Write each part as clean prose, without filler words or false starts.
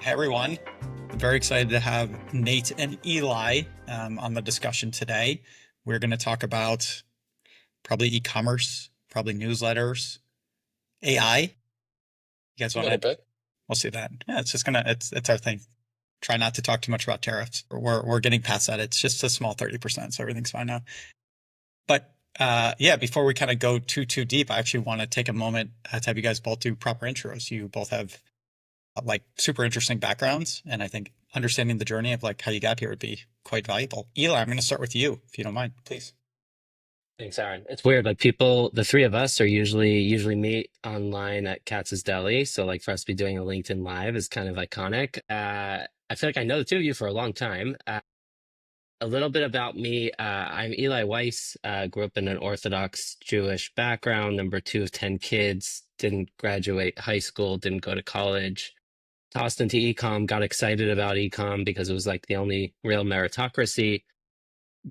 Hey everyone, I'm very excited to have Nate and Eli on the discussion today. We're going to talk about probably e-commerce, probably newsletters, AI. You guys A want little to? bit. We'll see that. Yeah, it's just gonna it's our thing. Try not to talk too much about tariffs. We're getting past that. It's just a small 30%, so everything's fine now. But yeah, before we kind of go too deep, I actually want to take a moment to have you guys both do proper intros. You both have like super interesting backgrounds, and I think understanding the journey of like how you got here would be quite valuable. Eli, I'm going to start with you, if you don't mind, please. Thanks, Aaron. It's weird. Like people, the three of us are usually meet online at Katz's Deli. So like for us to be doing a LinkedIn Live is kind of iconic. I feel like I know the two of you for a long time. A little bit about me. I'm Eli Weiss. Grew up in an Orthodox Jewish background. Number two of 10 kids. Didn't graduate high school. Didn't go to college. Tossed into ecom. Got excited about ecom because it was like the only real meritocracy.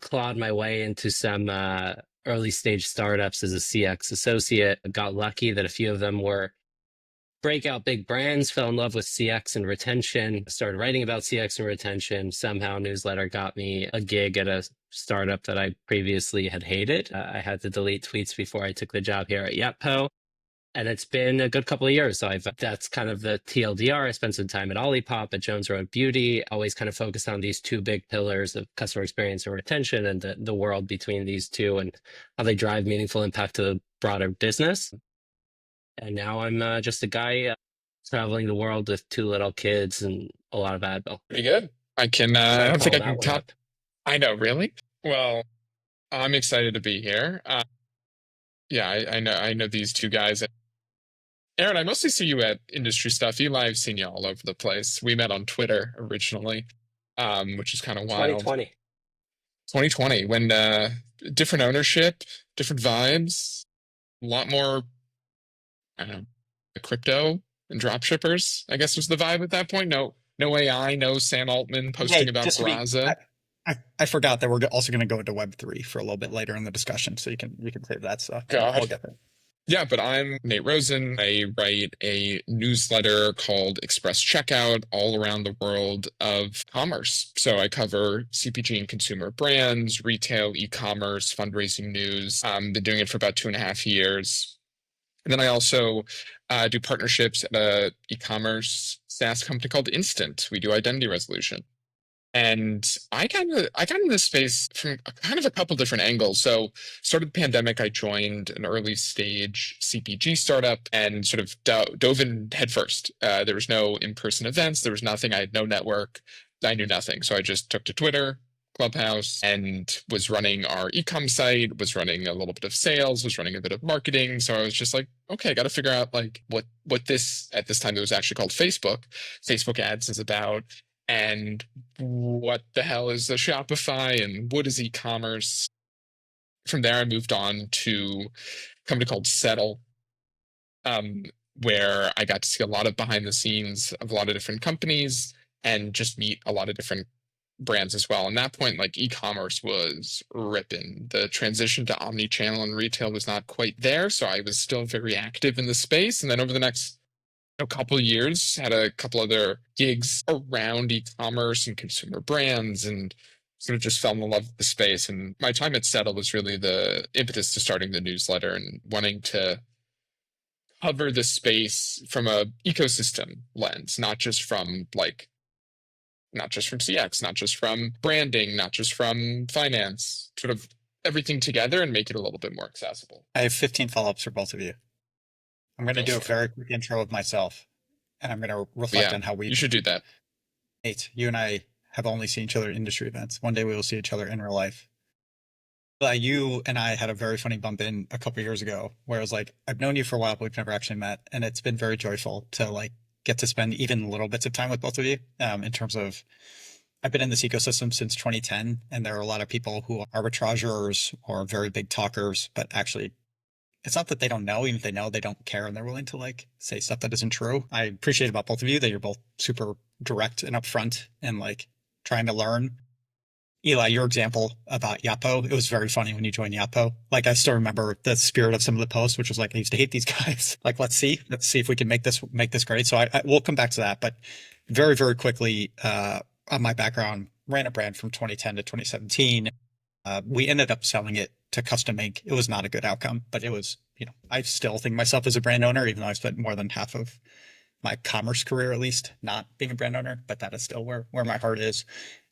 Clawed my way into some early stage startups as a CX associate. Got lucky that a few of them were breakout big brands, fell in love with CX and retention, started writing about CX and retention. Somehow newsletter got me a gig at a startup that I previously had hated. I had to delete tweets before I took the job here at Yotpo. And it's been a good couple of years. So that's kind of the TLDR. I spent some time at Olipop, at Jones Road Beauty, always kind of focused on these two big pillars of customer experience and retention and the world between these two and how they drive meaningful impact to the broader business. And now I'm just a guy traveling the world with two little kids and a lot of Advil. Pretty good. I Try to don't think follow I that can one top. up. I know, really? Well, I'm excited to be here. Yeah, I know these two guys. Aaron, I mostly see you at industry stuff. Eli, I've seen you all over the place. We met on Twitter originally, which is kind of wild. 2020. 2020, when different ownership, different vibes, a lot more, I don't know, crypto and drop shippers, I guess was the vibe at that point. No AI, no Sam Altman posting Hey, about just to be, Graza. I forgot that we're also going to go into Web3 for a little bit later in the discussion, so you can save that stuff. We'll God. get there. Yeah, but I'm Nate Rosen. I write a newsletter called Express Checkout all around the world of commerce. So I cover CPG and consumer brands, retail, e-commerce, fundraising news. Been doing it for about 2.5 years. And then I also do partnerships at a e-commerce SaaS company called Instant. We do identity resolution. And I got into this space from kind of a couple different angles. So, started the pandemic, I joined an early stage CPG startup and sort of dove in headfirst. There was no in-person events, there was nothing. I had no network. I knew nothing. So I just took to Twitter, Clubhouse, and was running our ecom site, was running a little bit of sales, was running a bit of marketing. So I was just like, okay, I got to figure out like what this at this time it was actually called Facebook ads is about, and what the hell is a Shopify and what is e-commerce. From there, I moved on to a company called Settle, um, where I got to see a lot of behind the scenes of a lot of different companies and just meet a lot of different brands as well. And that point, like e-commerce was ripping. The transition to omnichannel and retail was not quite there, so I was still very active in the space. And then over the next a couple of years, had a couple other gigs around e-commerce and consumer brands, and sort of just fell in love with the space. And my time at Settle was really the impetus to starting the newsletter and wanting to cover the space from a ecosystem lens, not just from CX, not just from branding, not just from finance, sort of everything together and make it a little bit more accessible. I have 15 follow-ups for both of you. I'm going to Go do a for it. very quick intro of myself, and I'm going to reflect Yeah, on how we. you should do that. Nate, you and I have only seen each other at industry events. One day we will see each other in real life. You and I had a very funny bump in a couple years ago where I was like, I've known you for a while, but we've never actually met. And it's been very joyful to like get to spend even little bits of time with both of you. In terms of, I've been in this ecosystem since 2010, and there are a lot of people who are arbitrageurs or very big talkers, but actually it's not that they don't know, even if they know, they don't care and they're willing to like say stuff that isn't true. I appreciate about both of you that you're both super direct and upfront and like trying to learn. Eli, your example about Yotpo, it was very funny when you joined Yotpo. Like I still remember the spirit of some of the posts, which was like, I used to hate these guys. Like, let's see if we can make this great. So we'll come back to that, but very, very quickly, on my background, ran a brand from 2010 to 2017. We ended up selling it to Custom Ink. It was not a good outcome, but it was, I still think myself as a brand owner, even though I spent more than half of my commerce career, at least, not being a brand owner, but that is still where my heart is.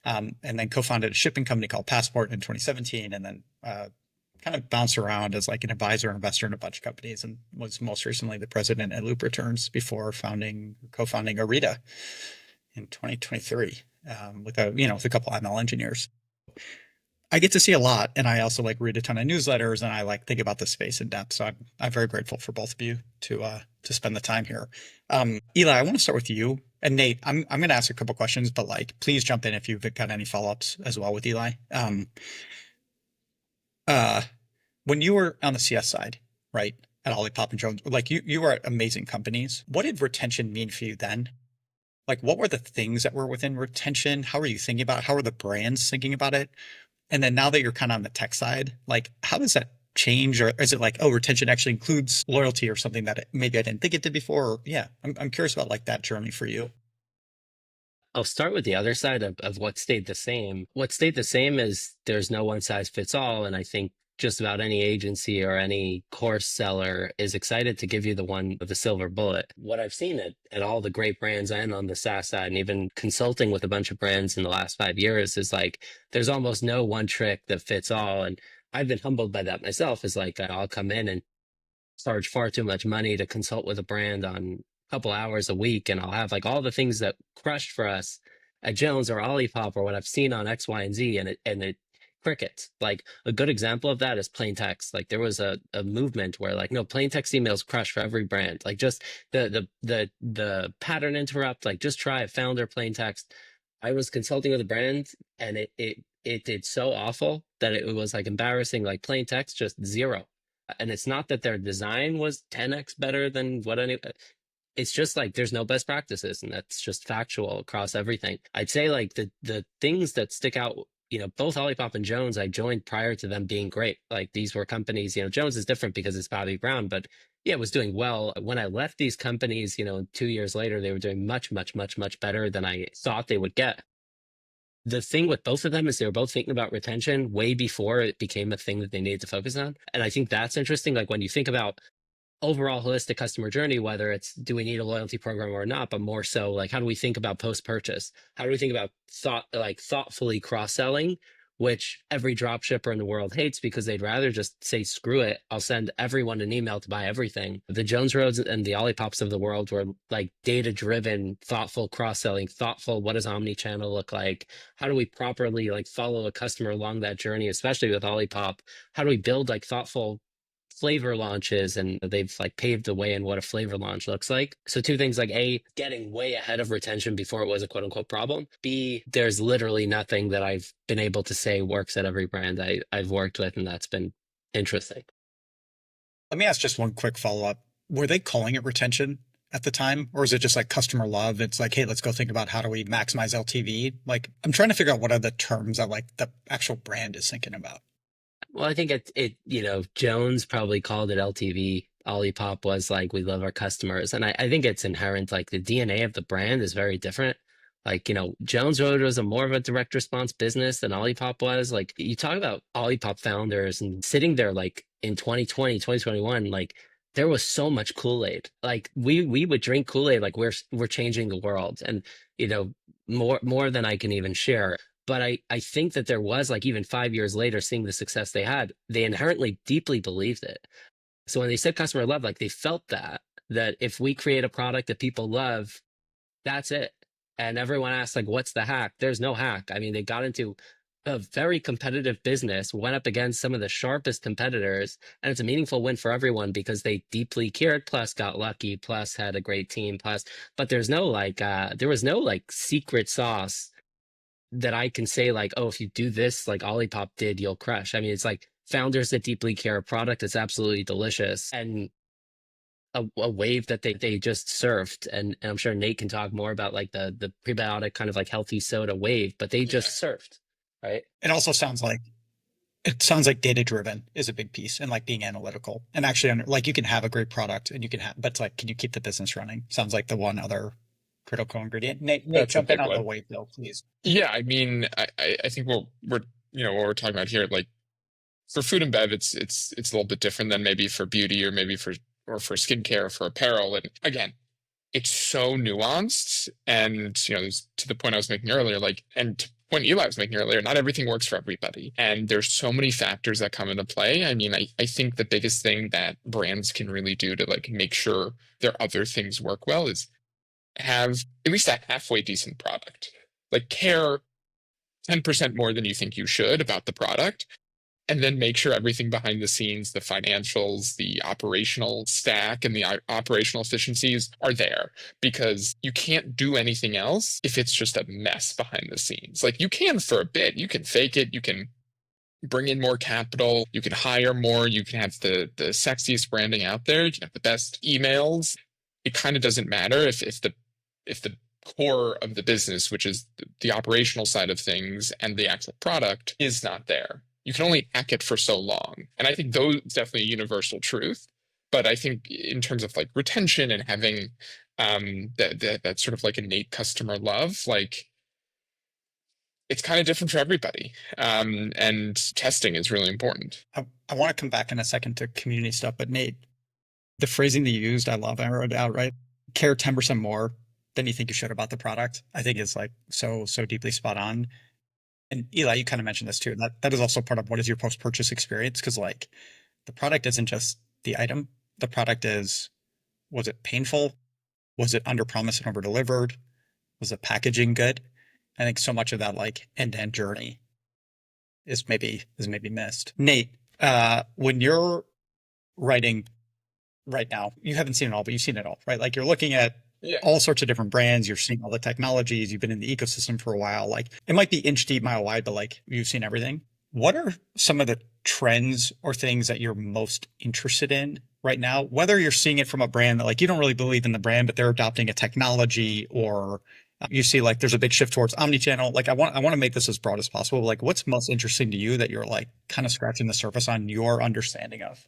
And then co-founded a shipping company called Passport in 2017, and then kind of bounced around as like an advisor investor in a bunch of companies, and was most recently the president at Loop Returns before co-founding Orita in 2023 with a couple ML engineers. I get to see a lot, and I also like read a ton of newsletters, and I like think about the space in depth. So I'm very grateful for both of you to spend the time here. Eli, I want to start with you, and Nate. I'm going to ask a couple questions, but like please jump in if you've got any follow-ups as well with Eli. When you were on the CS side, right, at Olipop and Jones, like you were at amazing companies. What did retention mean for you then? Like, what were the things that were within retention? How are you thinking about it? How are the brands thinking about it? And then now that you're kind of on the tech side, like how does that change? Or is it like, oh, retention actually includes loyalty or something that maybe I didn't think it did before? Or, yeah, I'm curious about like that journey for you. I'll start with the other side of what stayed the same. What stayed the same is there's no one size fits all. And I think just about any agency or any course seller is excited to give you the one with the silver bullet. What I've seen at all the great brands and on the SaaS side, and even consulting with a bunch of brands in the last 5 years, is like there's almost no one trick that fits all. And I've been humbled by that myself. Is like I'll come in and charge far too much money to consult with a brand on a couple hours a week, and I'll have like all the things that crushed for us at Jones or Olipop or what I've seen on X, Y, and Z, and it crickets. Like a good example of that is plain text. Like there was a movement where like no, plain text emails crush for every brand. Like just the pattern interrupt. Like just try a founder plain text. I was consulting with a brand, and it did so awful that it was like embarrassing. Like plain text, just zero. And it's not that their design was 10x better than what any. It's just like there's no best practices, and that's just factual across everything. I'd say like the things that stick out, both Olipop and Jones, I joined prior to them being great. Like these were companies, Jones is different because it's Bobby Brown, but yeah, it was doing well. When I left these companies, 2 years later, they were doing much, much, much, much better than I thought they would get. The thing with both of them is they were both thinking about retention way before it became a thing that they needed to focus on. And I think that's interesting. Like when you think about overall holistic customer journey, whether it's do we need a loyalty program or not, but more so like how do we think about post-purchase? How do we think about thoughtfully cross-selling, which every drop shipper in the world hates because they'd rather just say, screw it, I'll send everyone an email to buy everything. The Jones Roads and the Olipops of the world were like data-driven, thoughtful cross-selling, thoughtful, what does omnichannel look like? How do we properly like follow a customer along that journey, especially with Olipop? How do we build like thoughtful flavor launches, and they've like paved the way in what a flavor launch looks like. So two things, like A, getting way ahead of retention before it was a quote unquote problem. B, there's literally nothing that I've been able to say works at every brand I've worked with, and that's been interesting. Let me ask just one quick follow-up. Were they calling it retention at the time, or is it just like customer love? It's like, hey, let's go think about how do we maximize LTV? Like, I'm trying to figure out what are the terms that like the actual brand is thinking about. Well, I think Jones probably called it LTV. Olipop was like, we love our customers. And I think it's inherent, like the DNA of the brand is very different. Like, Jones Road was more of a direct response business than Olipop was. Like you talk about Olipop founders and sitting there like in 2020, 2021, like there was so much Kool-Aid. Like we would drink Kool-Aid like we're changing the world. And, more than I can even share. But I think that there was like even 5 years later, seeing the success they had, they inherently deeply believed it. So when they said customer love, like they felt that if we create a product that people love, that's it. And everyone asked like, what's the hack? There's no hack. I mean, they got into a very competitive business, went up against some of the sharpest competitors, and it's a meaningful win for everyone because they deeply cared, plus got lucky, plus had a great team, but there was no like secret sauce that I can say like, oh, if you do this like Olipop did, you'll crush. I mean, it's like founders that deeply care, a product that's absolutely delicious, and a wave that they just surfed. And I'm sure Nate can talk more about like the prebiotic kind of like healthy soda wave, but they just surfed. right? It sounds like data driven is a big piece and like being analytical and actually like you can have a great product and you can have, but it's like, can you keep the business running? Sounds like the one other critical ingredient. Nate, That's a jump in big on the one. weight bill, please. Yeah, I mean, I think we're what we're talking about here, like for food and bev, it's a little bit different than maybe for beauty or maybe for skincare or for apparel. And again, it's so nuanced. And to the point I was making earlier, like, and to the point Eli was making earlier, not everything works for everybody. And there's so many factors that come into play. I mean, I think the biggest thing that brands can really do to like make sure their other things work well is have at least a halfway decent product. Like care 10% more than you think you should about the product, and then make sure everything behind the scenes, the financials, the operational stack, and the operational efficiencies are there, because you can't do anything else if it's just a mess behind the scenes. Like you can for a bit, you can fake it, you can bring in more capital, you can hire more, you can have the sexiest branding out there, you can have the best emails. It kind of doesn't matter if the core of the business, which is the operational side of things and the actual product, is not there. You can only hack it for so long. And I think those definitely a universal truth. But I think in terms of like retention and having that sort of like innate customer love, like it's kind of different for everybody. And testing is really important. I want to come back in a second to community stuff, but Nate, the phrasing that you used, I love. I wrote it out, right? Care 10% more than you think you should about the product. I think is like so deeply spot on. And Eli, you kind of mentioned this too. That is also part of what is your post-purchase experience. Cause like the product isn't just the item. The product is, was it painful? Was it under promised and over delivered? Was the packaging good? I think so much of that like end-to-end journey is maybe missed. Nate, when you're writing right now, you haven't seen it all, but you've seen it all, right? Like you're looking at all sorts of different brands. You're seeing all the technologies. You've been in the ecosystem for a while. Like it might be inch deep, mile wide, but like you've seen everything. What are some of the trends or things that you're most interested in right now? Whether you're seeing it from a brand that like you don't really believe in the brand, but they're adopting a technology, or you see like there's a big shift towards omnichannel. Like I want to make this as broad as possible. Like what's most interesting to you that you're like kind of scratching the surface on your understanding of?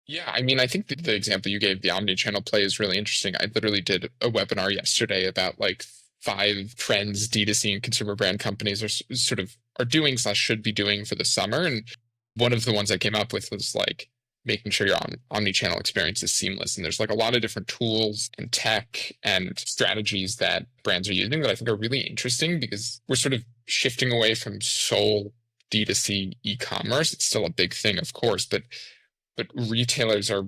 Yeah, I mean, I think the example you gave, the omnichannel play, is really interesting. I literally did a webinar yesterday about like 5 trends D2C and consumer brand companies are doing / should be doing for the summer. And one of the ones I came up with was like making sure your omnichannel experience is seamless. And there's like a lot of different tools and tech and strategies that brands are using that I think are really interesting, because we're sort of shifting away from sole D2C e-commerce. It's still a big thing, of course, but retailers are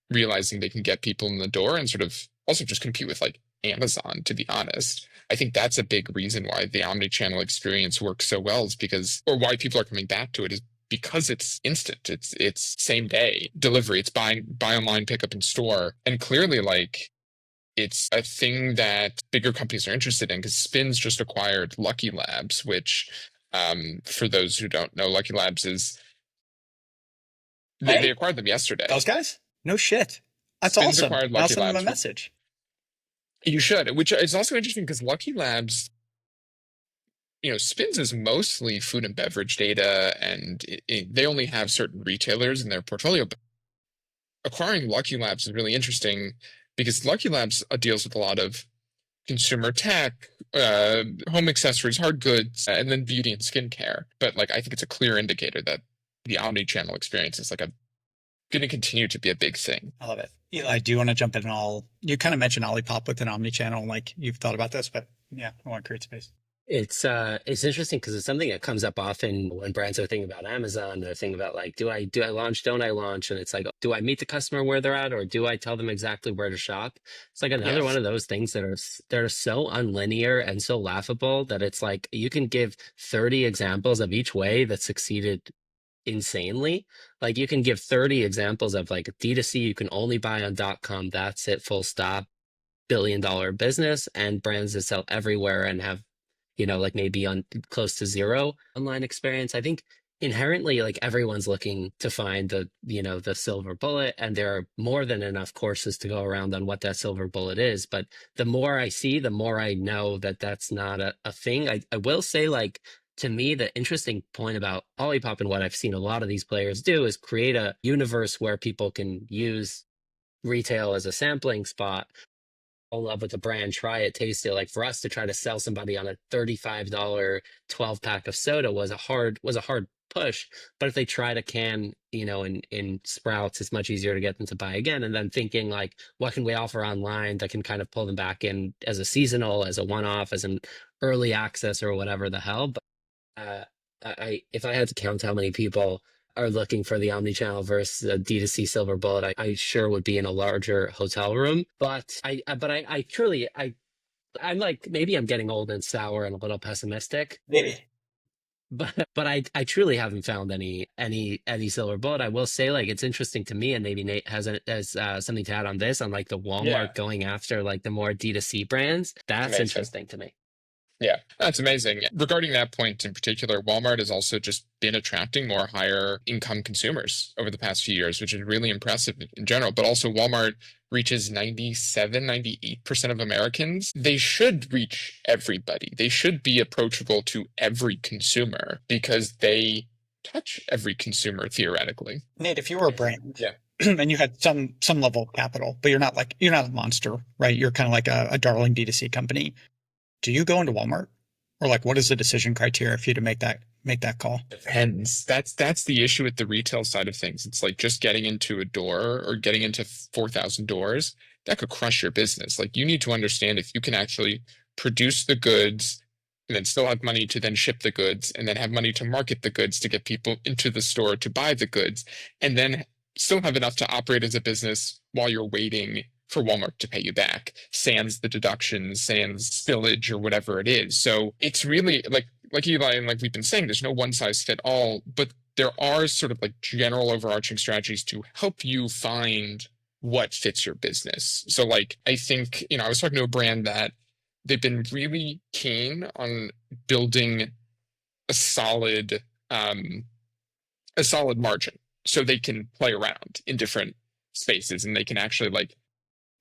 realizing they can get people in the door and sort of also just compete with like Amazon, to be honest. I think that's a big reason why the omnichannel experience works so well, is because, or why people are coming back to it, is because it's instant. It's same day delivery. It's buy online, pick up in store. And clearly like it's a thing that bigger companies are interested in, because Spins just acquired Lucky Labs, which for those who don't know, Lucky Labs is they acquired them yesterday. Those guys? No shit. That's Spins awesome. acquired I'll Lucky send them a Labs. message. You should, which is also interesting because Lucky Labs, Spins is mostly food and beverage data, and they only have certain retailers in their portfolio. But acquiring Lucky Labs is really interesting because Lucky Labs deals with a lot of consumer tech, home accessories, hard goods, and then beauty and skincare. But like, I think it's a clear indicator that the omni-channel experience is like going to continue to be a big thing. I love it. Eli, do you want to jump in you kind of mentioned Olipop with an omni-channel, like you've thought about this, but yeah, I want to create space. It's interesting because it's something that comes up often when brands are thinking about Amazon. They're thinking about like, do I launch? Don't I launch? And it's like, do I meet the customer where they're at, or do I tell them exactly where to shop? It's like another one of those things that are so unlinear and so laughable that it's like you can give 30 examples of each way that succeeded insanely. Like you can give 30 examples of like D2C you can only buy on .com. That's it, full stop. $1 billion business, and brands that sell everywhere and have like maybe on close to zero online experience. I think inherently like everyone's looking to find the silver bullet, and there are more than enough courses to go around on what that silver bullet is. But the more I see, the more I know that that's not a thing. I will say like To me, the interesting point about Olipop and what I've seen a lot of these players do is create a universe where people can use retail as a sampling spot, fall in love with the brand, try it, taste it. Like for us to try to sell somebody on a $35 12 pack of soda was a hard push. But if they tried a can, in Sprouts, it's much easier to get them to buy again. And then thinking like, what can we offer online that can kind of pull them back in as a seasonal, as a one-off, as an early access or whatever the hell. But uh, if I had to count how many people are looking for the omnichannel versus the D2C silver bullet, I sure would be in a larger hotel room. But I truly, I'm like, maybe I'm getting old and sour and a little pessimistic, Maybe. but I truly haven't found any silver bullet. I will say, like, it's interesting to me, and maybe Nate has something to add on this, on like the Walmart Yeah. going after like the more D2C brands. That's Amazing. interesting to me. Yeah, that's amazing. Regarding that point in particular, Walmart has also just been attracting more higher income consumers over the past few years, which is really impressive in general. But also, Walmart reaches 97-98% of Americans. They should reach everybody. They should be approachable to every consumer because they touch every consumer theoretically. Nate, if you were a brand, Yeah. and you had some level of capital, but you're not a monster, right? You're kind of like a darling D2C company. Do you go into Walmart, or like what is the decision criteria for you to make that call? Depends. That's the issue with the retail side of things. It's like just getting into a door or getting into 4,000 doors, that could crush your business. Like you need to understand if you can actually produce the goods and then still have money to then ship the goods and then have money to market the goods to get people into the store to buy the goods and then still have enough to operate as a business while you're waiting for Walmart to pay you back, sans the deductions, sans spillage or whatever it is. So it's really like Eli and like we've been saying, there's no one size fit all, but there are sort of like general overarching strategies to help you find what fits your business. So like I think, I was talking to a brand that they've been really keen on building a solid margin so they can play around in different spaces and they can actually like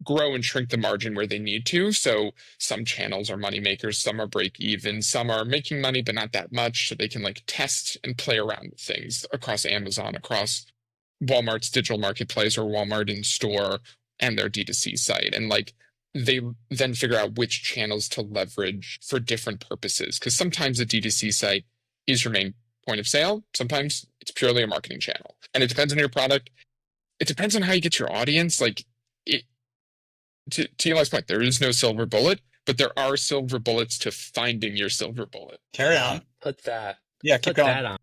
grow and shrink the margin where they need to. So some channels are money makers, some are break even, some are making money, but not that much. So they can like test and play around with things across Amazon, across Walmart's digital marketplace or Walmart in store and their D2C site. And like they then figure out which channels to leverage for different purposes. Because sometimes a D2C site is your main point of sale. Sometimes it's purely a marketing channel. And it depends on your product. It depends on how you get your audience. Like to Eli's point, there is no silver bullet, but there are silver bullets to finding your silver bullet. Carry on. Put that. Yeah, keep Put going. that on.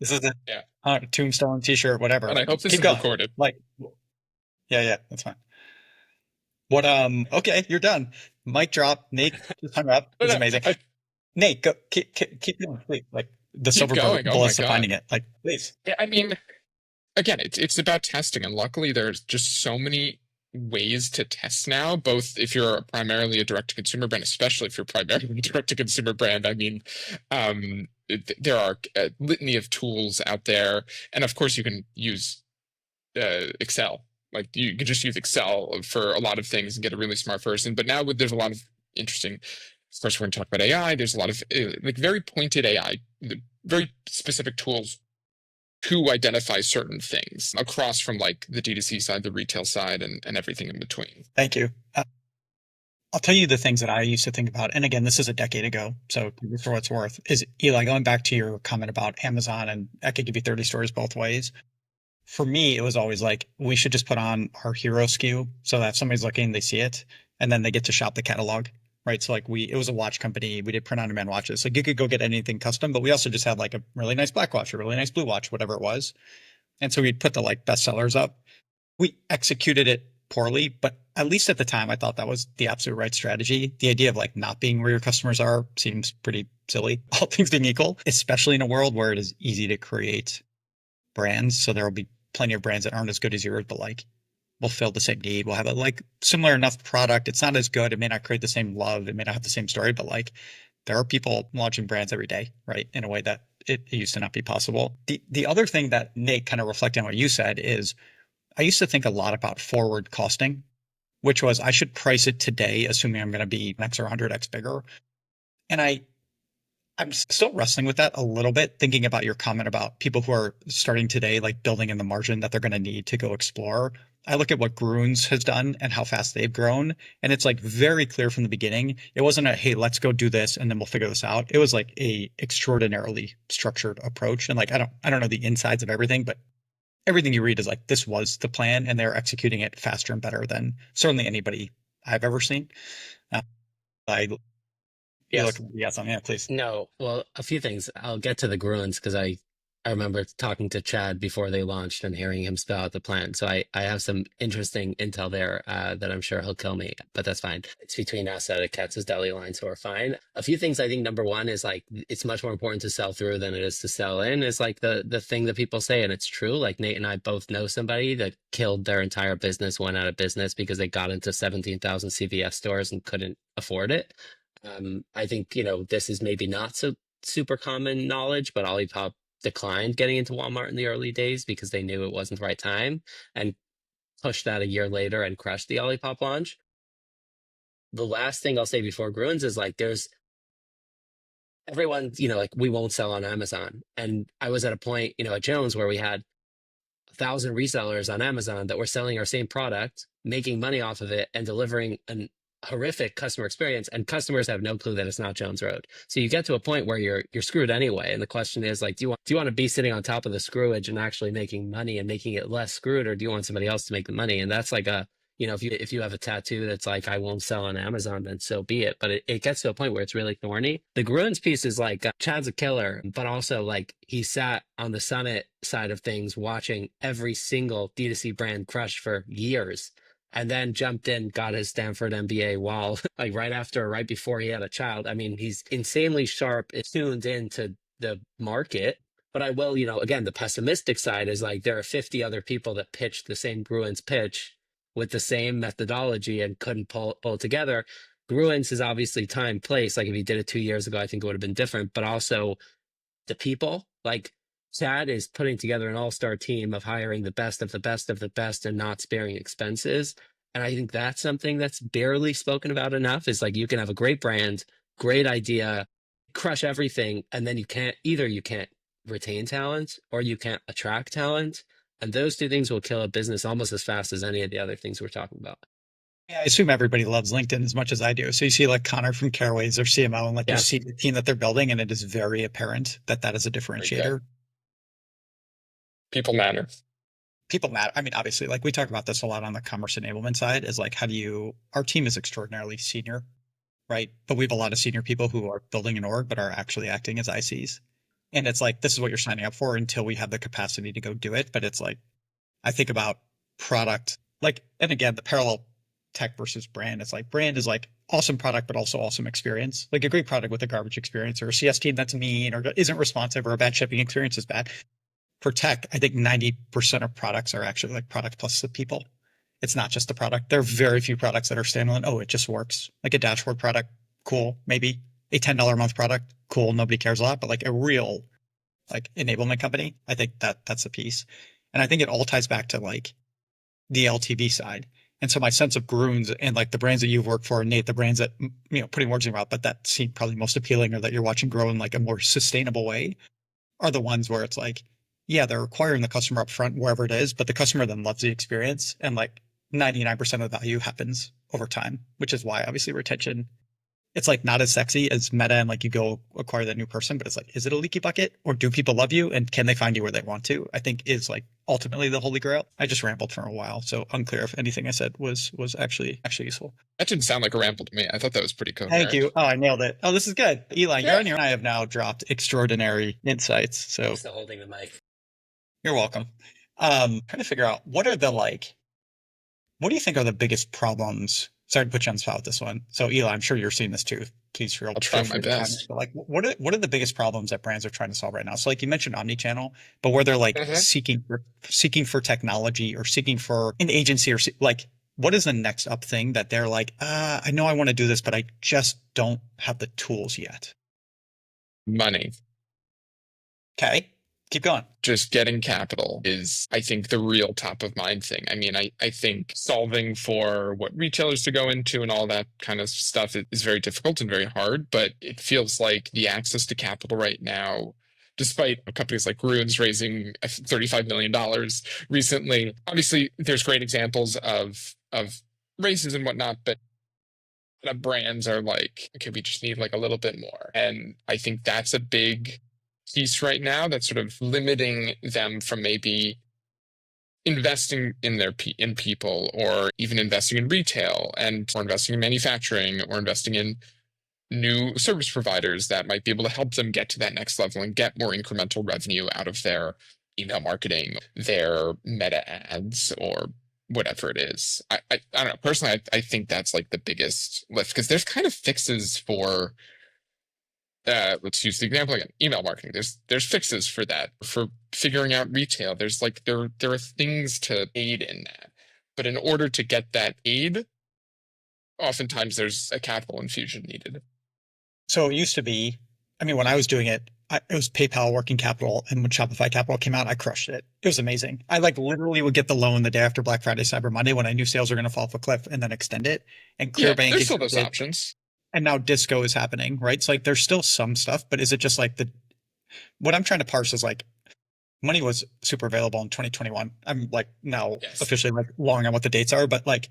This is a tombstone T-shirt, whatever. And I hope this Keep is going. recorded. Like, yeah, that's fine. What? Okay, you're done. Mic drop. Nate just hung up. It's amazing. Nate, go keep going, please. Like the silver bullets to finding it. Like, please. Yeah, I mean, again, it's about testing, and luckily there's just so many ways to test now, both if you're primarily a direct-to-consumer brand, especially if you're primarily a direct-to-consumer brand. I mean, there are a litany of tools out there, and of course you can use Excel. Like you can just use Excel for a lot of things and get a really smart person. But now there's a lot of interesting. Of course, we're going to talk about AI. There's a lot of like very pointed AI, very specific tools to identify certain things across from like the D2C side, the retail side, and everything in between. Thank you. I'll tell you the things that I used to think about. And again, this is a decade ago, so for what it's worth, is Eli, going back to your comment about Amazon, and I could give you 30 stories both ways. For me, it was always like, we should just put on our hero SKU so that if somebody's looking, they see it, and then they get to shop the catalog. Right. So like it was a watch company. We did print on demand watches. Like you could go get anything custom, but we also just had like a really nice black watch, a really nice blue watch, whatever it was. And so we'd put the like bestsellers up. We executed it poorly, but at least at the time, I thought that was the absolute right strategy. The idea of like not being where your customers are seems pretty silly, all things being equal, especially in a world where it is easy to create brands. So there will be plenty of brands that aren't as good as yours, but like will fill the same need. We'll have a like similar enough product. It's not as good. It may not create the same love. It may not have the same story, but like there are people launching brands every day, right? In a way that it used to not be possible. The other thing that Nate, kind of reflecting on what you said, is I used to think a lot about forward costing, which was I should price it today, assuming I'm going to be X or 100X bigger. And I'm still wrestling with that a little bit, thinking about your comment about people who are starting today, like building in the margin that they're going to need to go explore. I look at what Grunes has done and how fast they've grown, and it's like very clear from the beginning. It wasn't a, hey, let's go do this and then we'll figure this out. It was like a extraordinarily structured approach. And like I don't know the insides of everything, but everything you read is like this was the plan and they're executing it faster and better than certainly anybody I've ever seen. Uh, I you look Yes. you got something, yeah, please. No, well, a few things. I'll get to the Gruins because I remember talking to Chad before they launched and hearing him spell out the plan. So I have some interesting intel there that I'm sure he'll kill me, but that's fine. It's between us at a Katz's Deli line, so we're fine. A few things I think number one is like it's much more important to sell through than it is to sell in is like the thing that people say, and it's true. Like Nate and I both know somebody that killed their entire business, went out of business because they got into 17,000 CVS stores and couldn't afford it. I think, this is maybe not so super common knowledge, but Olipop declined getting into Walmart in the early days because they knew it wasn't the right time and pushed that a year later and crushed the Olipop launch. The last thing I'll say before Gruins is like there's everyone, like we won't sell on Amazon. And I was at a point, at Jones where we had 1,000 resellers on Amazon that were selling our same product, making money off of it, and delivering an horrific customer experience, and customers have no clue that it's not Jones Road. So you get to a point where you're screwed anyway. And the question is like, do you want to be sitting on top of the screwage and actually making money and making it less screwed, or do you want somebody else to make the money? And that's like if you have a tattoo that's like I won't sell on Amazon, then so be it. But it gets to a point where it's really thorny. The Gruins piece is like Chad's a killer, but also like he sat on the Summit side of things watching every single D2C brand crush for years and then jumped in, got his Stanford MBA while like right before he had a child. I mean, he's insanely sharp, it's tuned into the market. But I will, again, the pessimistic side is like there are 50 other people that pitched the same Bruins pitch with the same methodology and couldn't pull it together. Gruins is obviously time, place. Like if he did it 2 years ago, I think it would have been different. But also the people, like Chad is putting together an all-star team of hiring the best of the best of the best and not sparing expenses. And I think that's something that's barely spoken about enough is like you can have a great brand, great idea, crush everything, and then you can't retain talent or you can't attract talent. And those two things will kill a business almost as fast as any of the other things we're talking about. Yeah, I assume everybody loves LinkedIn as much as I do. So you see like Connor from Careways or CMO, and like you Yes. see the team that they're building, and it is very apparent that that is a Very good. differentiator. People matter. People matter. I mean, obviously, like we talk about this a lot on the commerce enablement side, is like our team is extraordinarily senior, right? But we have a lot of senior people who are building an org, but are actually acting as ICs. And it's like, this is what you're signing up for until we have the capacity to go do it. But it's like, I think about product, like, and again, the parallel tech versus brand. It's like brand is like awesome product, but also awesome experience. Like a great product with a garbage experience, or a CS team that's mean or isn't responsive, or a bad shipping experience is bad. For tech, I think 90% of products are actually like product plus the people. It's not just the product. There are very few products that are standalone. Oh, it just works. Like a dashboard product, cool, maybe. A $10 a month product, cool, nobody cares a lot. But like a real like enablement company, I think that's the piece. And I think it all ties back to like the LTV side. And so my sense of Grunes and like the brands that you've worked for, Nate, the brands that, putting words in your mouth, but that seem probably most appealing or that you're watching grow in like a more sustainable way are the ones where it's like, yeah, they're acquiring the customer up front wherever it is, but the customer then loves the experience. And like 99% of the value happens over time, which is why obviously retention, it's like not as sexy as meta and like you go acquire that new person, but it's like, is it a leaky bucket or do people love you and can they find you where they want to? I think is like ultimately the holy grail. I just rambled for a while, so unclear if anything I said was actually useful. That didn't sound like a ramble to me. I thought that was pretty coherent. Thank you. Oh, I nailed it. Oh, this is good. Eli, you and I have now dropped extraordinary insights. So Still holding the mic. you're welcome. Trying to figure out what do you think are the biggest problems? Sorry to put you on the spot with this one. So Eli, I'm sure you're seeing this too. Please feel I'll try my free to comment. best. But like, what are the biggest problems that brands are trying to solve right now? So like you mentioned omnichannel, but where they're like seeking for technology or seeking for an agency or like, what is the next up thing that they're like, I know I want to do this, but I just don't have the tools yet. Money. Okay. Keep going. Just getting capital is, I think, the real top of mind thing. I mean, I think solving for what retailers to go into and all that kind of stuff is very difficult and very hard, but it feels like the access to capital right now, despite companies like Ruins raising $35 million recently, obviously there's great examples of raises and whatnot, but brands are like, okay, we just need like a little bit more. And I think that's a big piece right now that's sort of limiting them from maybe investing in in people, or even investing in retail, and or investing in manufacturing, or investing in new service providers that might be able to help them get to that next level and get more incremental revenue out of their email marketing, their meta ads, or whatever it is. I don't know. Personally, I think that's like the biggest lift, because there's kind of fixes for let's use the example again, email marketing. There's fixes for that, for figuring out retail. There's like there are things to aid in that. But in order to get that aid, oftentimes there's a capital infusion needed. So it used to be, I mean, when I was doing it, it was PayPal working capital, and when Shopify Capital came out, I crushed it. It was amazing. I like literally would get the loan the day after Black Friday, Cyber Monday, when I knew sales were going to fall off a cliff, and then extend it. And Yeah, ClearBank there's still those existed, options. and now Disco is happening, right? So like, there's still some stuff, but is it just like what I'm trying to parse is like, money was super available in 2021. I'm like now Yes. officially like long on what the dates are, but like,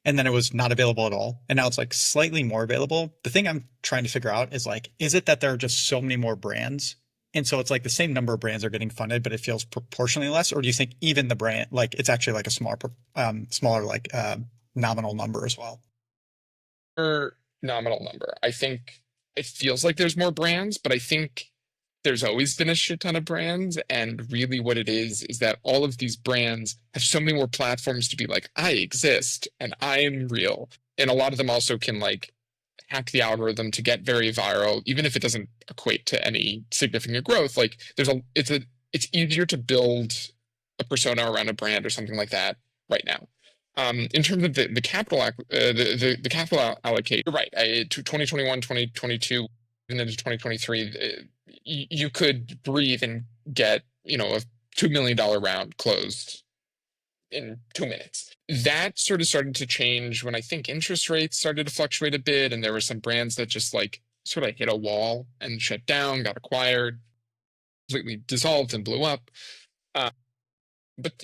and then it was not available at all. And now it's like slightly more available. The thing I'm trying to figure out is like, is it that there are just so many more brands? And so it's like the same number of brands are getting funded, but it feels proportionally less? Or do you think even the brand, like it's actually like a smaller, like nominal number as well? Nominal number. I think it feels like there's more brands, but I think there's always been a shit ton of brands. And really what it is that all of these brands have so many more platforms to be like, I exist and I'm real. And a lot of them also can like hack the algorithm to get very viral, even if it doesn't equate to any significant growth. Like it's easier to build a persona around a brand or something like that right now. In terms of the capital, the capital allocate, you're right. To 2021, 2022, even into 2023, you could breathe and get, a $2 million round closed in 2 minutes. That sort of started to change when I think interest rates started to fluctuate a bit, and there were some brands that just like sort of hit a wall and shut down, got acquired, completely dissolved and blew up. But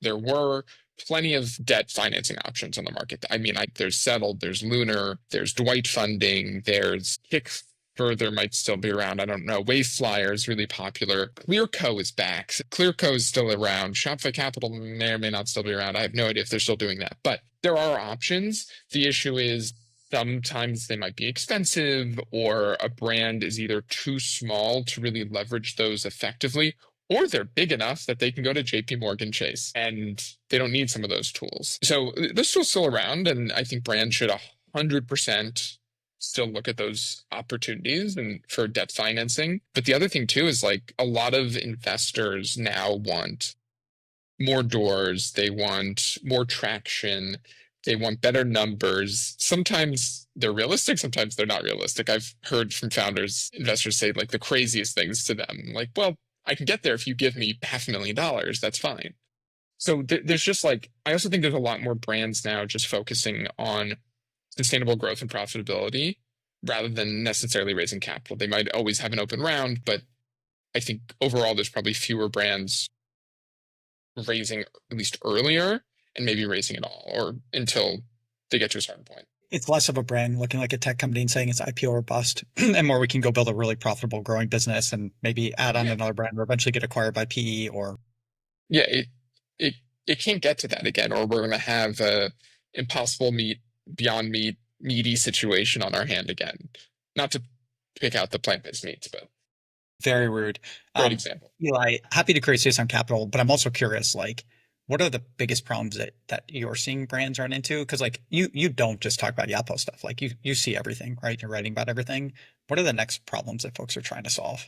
there were plenty of debt financing options on the market. I mean, there's Settled, there's Lunar, there's Dwight Funding, there's Kick Further might still be around. I don't know. Waveflyer is really popular. Clearco is back. Clearco is still around. Shopify Capital may or may not still be around. I have no idea if they're still doing that. But there are options. The issue is sometimes they might be expensive, or a brand is either too small to really leverage those effectively, or they're big enough that they can go to JP Morgan Chase and they don't need some of those tools. So those tools still around, and I think brands should 100% still look at those opportunities and for debt financing. But the other thing too is like a lot of investors now want more doors, they want more traction, they want better numbers. Sometimes they're realistic, sometimes they're not realistic. I've heard from investors say like the craziest things to them, like, well, I can get there if you give me $500,000, that's fine. So there's just like, I also think there's a lot more brands now just focusing on sustainable growth and profitability rather than necessarily raising capital. They might always have an open round, but I think overall there's probably fewer brands raising at least earlier, and maybe raising it all or until they get to a certain point. It's less of a brand looking like a tech company and saying it's IPO or bust, and more we can go build a really profitable growing business and maybe add on another brand or eventually get acquired by PE or. Yeah, it can't get to that again, or we're going to have a impossible beyond meaty situation on our hand again. Not to pick out the plant-based meats, but very rude. Great example. Eli, happy to create space on capital, but I'm also curious, like, what are the biggest problems that you're seeing brands run into? Because like you don't just talk about Yotpo stuff. Like you see everything, right? You're writing about everything. What are the next problems that folks are trying to solve?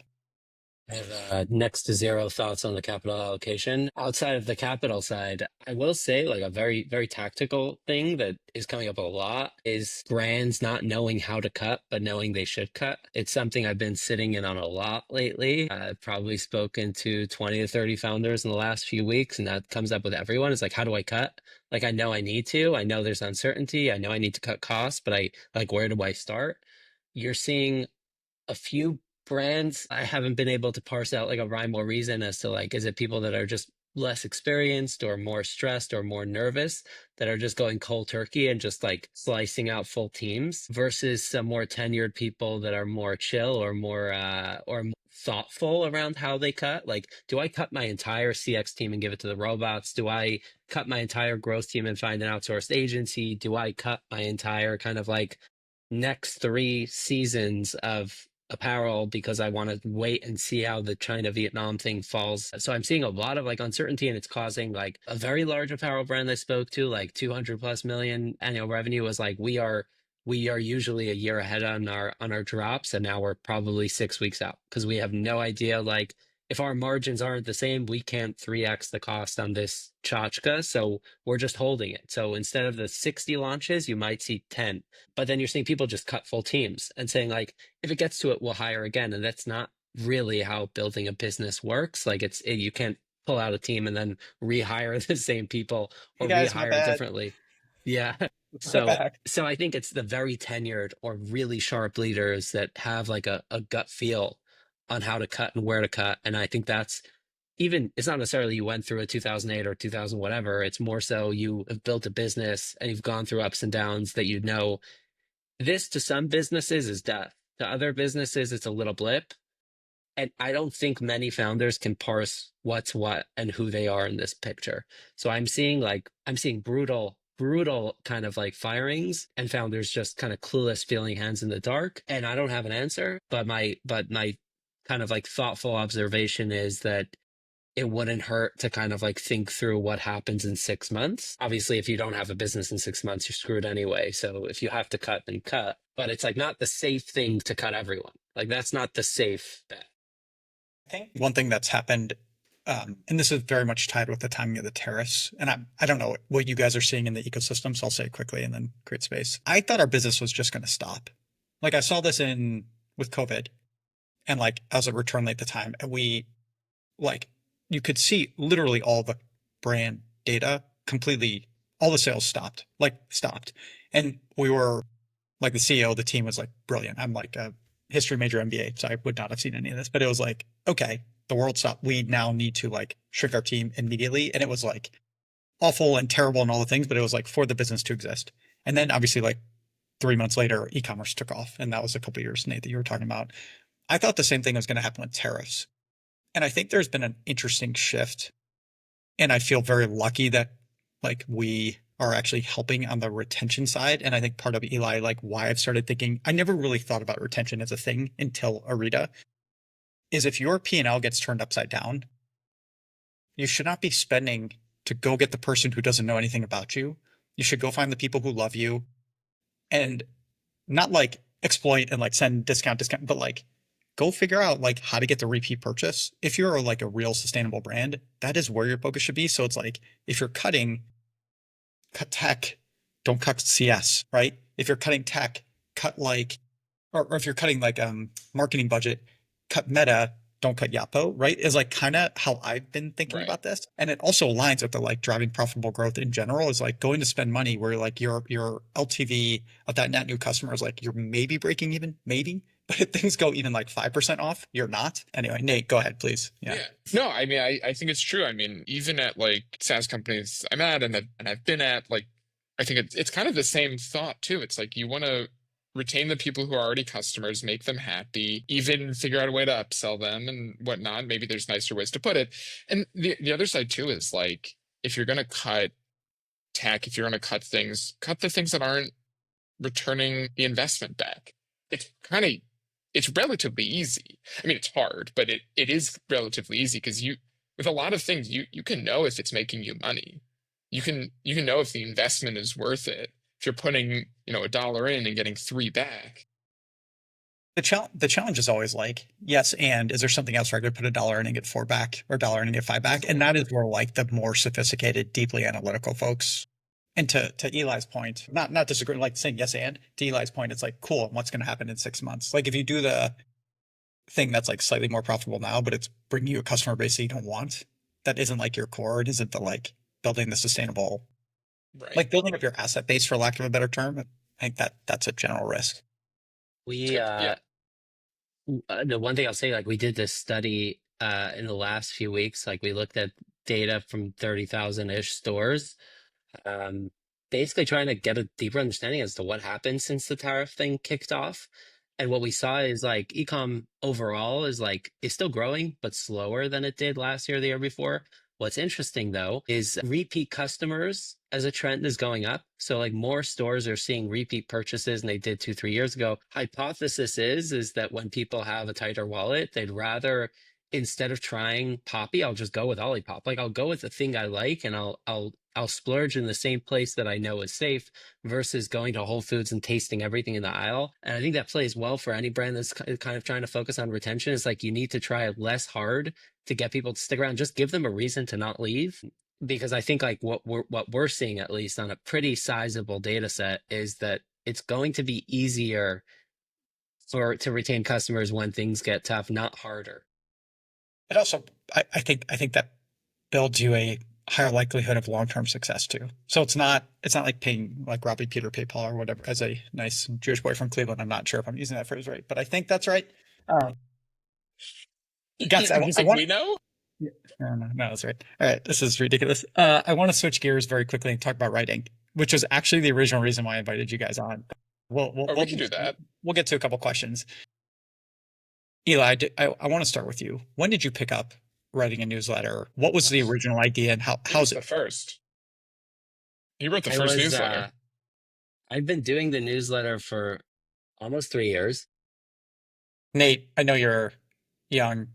I have next to zero thoughts on the capital allocation. Outside of the capital side, I will say like a very, very tactical thing that is coming up a lot is brands not knowing how to cut, but knowing they should cut. It's something I've been sitting in on a lot lately. I've probably spoken to 20 to 30 founders in the last few weeks, and that comes up with everyone. It's like, how do I cut? Like, I know I need to. I know there's uncertainty. I know I need to cut costs, but where do I start? You're seeing a few brands. I haven't been able to parse out like a rhyme or reason as to like, is it people that are just less experienced or more stressed or more nervous that are just going cold turkey and just like slicing out full teams versus some more tenured people that are more chill or more thoughtful around how they cut? Like, do I cut my entire CX team and give it to the robots? Do I cut my entire growth team and find an outsourced agency? Do I cut my entire kind of like next 3 seasons of apparel because I want to wait and see how the China Vietnam thing falls? So I'm seeing a lot of like uncertainty, and it's causing like a very large apparel brand I spoke to, like 200 plus million annual revenue, was like, we are usually a year ahead on our drops, and now we're probably 6 weeks out because we have no idea. Like, if our margins aren't the same, we can't 3x the cost on this tchotchke. So we're just holding it. So instead of the 60 launches, you might see 10. But then you're seeing people just cut full teams and saying, like, if it gets to it, we'll hire again. And that's not really how building a business works. Like, you can't pull out a team and then rehire the same people Hey or guys, my rehire bad. differently. Yeah. My So bad. so I think it's the very tenured or really sharp leaders that have like a gut feel on how to cut and where to cut. And I think that's, even, it's not necessarily you went through a 2008 or 2000 whatever. It's more so you have built a business and you've gone through ups and downs that you know this to some businesses is death. To other businesses, it's a little blip. And I don't think many founders can parse what's what and who they are in this picture. So I'm seeing brutal kind of like firings and founders just kind of clueless, feeling hands in the dark. And I don't have an answer, but my kind of like thoughtful observation is that it wouldn't hurt to kind of like think through what happens in 6 months. Obviously, if you don't have a business in 6 months, you're screwed anyway. So if you have to cut, then cut. But it's like not the safe thing to cut everyone. Like, that's not the safe bet. I think one thing that's happened, and this is very much tied with the timing of the tariffs, and I don't know what you guys are seeing in the ecosystem, so I'll say it quickly and then create space. I thought our business was just going to stop. Like I saw this with COVID, and like I was at Return Late at the time, and like you could see literally all the brand data completely, all the sales stopped, and we were like the CEO of the team was like brilliant. I'm like a history major MBA, so I would not have seen any of this, but it was like, okay, the world stopped. We now need to like shrink our team immediately. And it was like awful and terrible and all the things, but it was like for the business to exist. And then obviously like 3 months later, e-commerce took off. And that was a couple of years, Nate, that you were talking about. I thought the same thing was going to happen with tariffs. And I think there's been an interesting shift. And I feel very lucky that like we are actually helping on the retention side. And I think part of Eli, like why I've started thinking, I never really thought about retention as a thing until Orita, is if your P&L gets turned upside down, you should not be spending to go get the person who doesn't know anything about you. You should go find the people who love you and not like exploit and like send discount, but like go figure out like how to get the repeat purchase. If you're like a real sustainable brand, that is where your focus should be. So it's like, if you're cutting, cut tech, don't cut CS, right? If you're cutting tech, cut like, or if you're cutting like marketing budget, cut meta, don't cut Yotpo, right? Is like kind of how I've been thinking Right. about this. And it also aligns with the like driving profitable growth in general, is like going to spend money where like your LTV of that net new customer is like you're maybe breaking even, maybe. But if things go even like 5% off, you're not. Anyway, Nate, go ahead, please. Yeah. No, I mean, I think it's true. I mean, even at like SaaS companies I'm at and I've been at, like, I think it's kind of the same thought too. It's like you want to retain the people who are already customers, make them happy, even figure out a way to upsell them and whatnot. Maybe there's nicer ways to put it. And the other side too is like, if you're going to cut tech, if you're going to cut the things that aren't returning the investment back. It's relatively easy. I mean, it's hard, but it is relatively easy because with a lot of things, you can know if it's making you money. You can know if the investment is worth it. If you're putting, $1 in and getting 3 back, The challenge is always like, yes, and is there something else where I could put a dollar in and get four back or a dollar in and get five back? And that is where like the more sophisticated, deeply analytical folks. And to Eli's point, not disagreeing, like saying yes and to Eli's point, it's like cool. What's going to happen in 6 months? Like if you do the thing that's like slightly more profitable now, but it's bringing you a customer base that you don't want, that isn't like your core. It isn't the like building the sustainable, Right. like building up your asset base for lack of a better term. I think that's a general risk. We Yeah. the one thing I'll say, like we did this study in the last few weeks, like we looked at data from 30,000-ish stores, um, basically trying to get a deeper understanding as to what happened since the tariff thing kicked off. And what we saw is like ecom overall is still growing, but slower than it did last year, or the year before. What's interesting though is repeat customers as a trend is going up. So like more stores are seeing repeat purchases than they did 2, 3 years ago. Hypothesis is that when people have a tighter wallet, they'd rather, instead of trying Poppy, I'll just go with Olipop. Like I'll go with the thing I like and I'll splurge in the same place that I know is safe versus going to Whole Foods and tasting everything in the aisle. And I think that plays well for any brand that's kind of trying to focus on retention. It's like you need to try less hard to get people to stick around. Just give them a reason to not leave. Because I think like what we're seeing, at least on a pretty sizable data set, is that it's going to be easier to retain customers when things get tough, not harder. It also, I think that builds you a higher likelihood of long-term success too. So it's not like paying like Robbie Peter PayPal or whatever as a nice Jewish boy from Cleveland. I'm not sure if I'm using that phrase right, but I think that's right. Guys, You I think want. we know? Yeah, no, that's right. All right, this is ridiculous. I want to switch gears very quickly and talk about writing, which was actually the original reason why I invited you guys on. Oh, we can do that. We'll get to a couple questions. Eli, I want to start with you. When did you pick up writing a newsletter? What was the original idea, and how's The it? first. He wrote the I first was newsletter. I've been doing the newsletter for almost 3 years. Nate, I know you're young.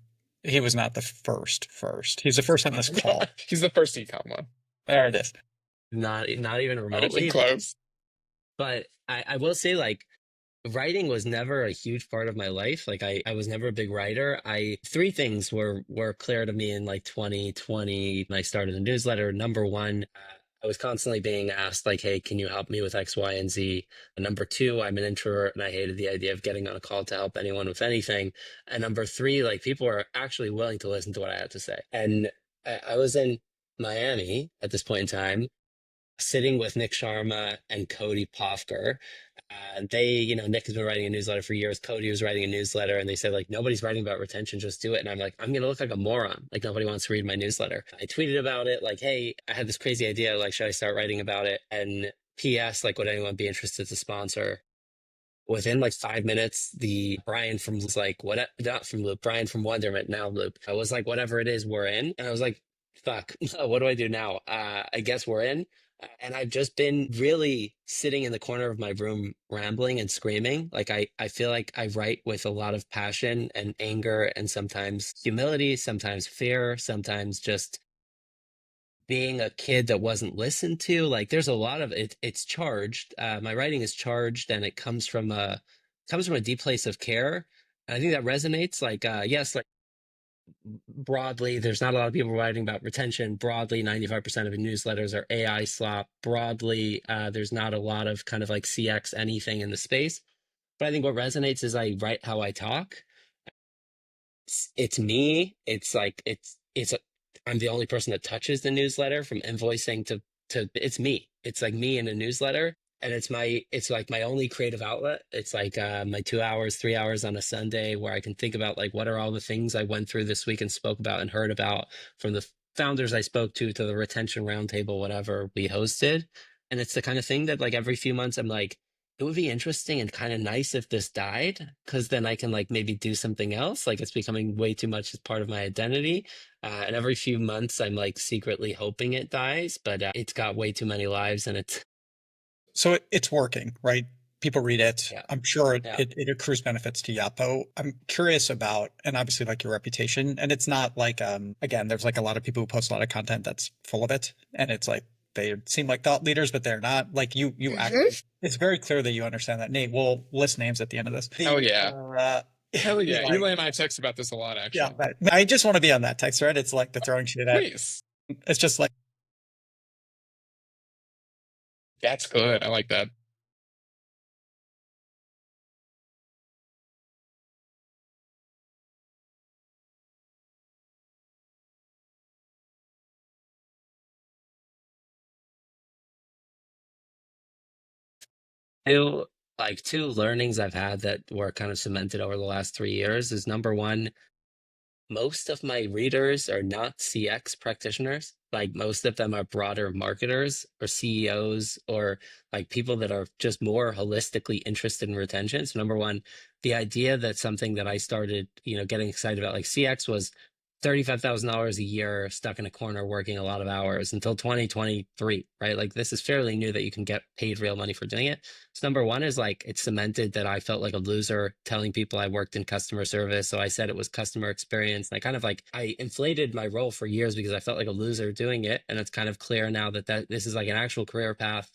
He was not the first. He's the first on this call. He's the first ecom one. There it is. Not even Not even remotely. close. But I will say, like, writing was never a huge part of my life. Like I was never a big writer. Three things were clear to me in like 2020 when I started the newsletter. Number one, I was constantly being asked like, hey, can you help me with X, Y, and Z? And number two, I'm an introvert and I hated the idea of getting on a call to help anyone with anything. And number three, like people are actually willing to listen to what I had to say. And I was in Miami at this point in time, sitting with Nick Sharma and Cody Pofker. Nick has been writing a newsletter for years. Cody was writing a newsletter, and they said, like, nobody's writing about retention, just do it. And I'm like, I'm going to look like a moron. Like, nobody wants to read my newsletter. I tweeted about it, like, hey, I had this crazy idea. Like, should I start writing about it? And P.S., like, would anyone be interested to sponsor? Within like 5 minutes, the Brian from was like, what, not from Loop, Brian from Wonderment, now Loop. I was like, whatever it is, we're in. And I was like, fuck, what do I do now? I guess we're in. And I've just been really sitting in the corner of my room, rambling and screaming. Like I feel like I write with a lot of passion and anger and sometimes humility, sometimes fear, sometimes just being a kid that wasn't listened to. Like there's a lot of it. It's charged. My writing is charged, and it comes from a deep place of care. And I think that resonates. Like yes, like broadly, there's not a lot of people writing about retention. Broadly, 95% of the newsletters are AI slop. Broadly, there's not a lot of kind of like CX anything in the space. But I think what resonates is I write how I talk. It's me. It's like I'm the only person that touches the newsletter from invoicing to it's me. It's like me in a newsletter. And it's like my only creative outlet. It's like my 2 hours, 3 hours on a Sunday where I can think about like what are all the things I went through this week and spoke about and heard about from the founders I spoke to the retention roundtable, whatever we hosted. And it's the kind of thing that like every few months I'm like, it would be interesting and kind of nice if this died, because then I can like maybe do something else. Like it's becoming way too much as part of my identity. And every few months I'm like secretly hoping it dies, but it's got way too many lives and it's So it's working, right? People read it. yeah. I'm sure Yeah. it accrues benefits to Yotpo. I'm curious about, and obviously like your reputation. And it's not like, again, there's like a lot of people who post a lot of content that's full of it. And it's like they seem like thought leaders, but they're not. Like you actually, it's very clear that you understand that. Nate, we'll list names at the end of this. Hell yeah. Hell yeah. Eli, Eli and I text about this a lot, yeah, actually. I just want to be on that text thread. It's like the throwing shit at. Please. It's just like, That's good. I like that. Two two learnings I've had that were kind of cemented over the last 3 years is number one, most of my readers are not CX practitioners. Like most of them are broader marketers or CEOs or like people that are just more holistically interested in retention. So number one, the idea that something that I started, getting excited about like CX was $35,000 a year stuck in a corner working a lot of hours until 2023, right? Like this is fairly new that you can get paid real money for doing it. So number one is like it cemented that I felt like a loser telling people I worked in customer service. So I said it was customer experience. And I kind of like I inflated my role for years because I felt like a loser doing it. And it's kind of clear now that this is like an actual career path.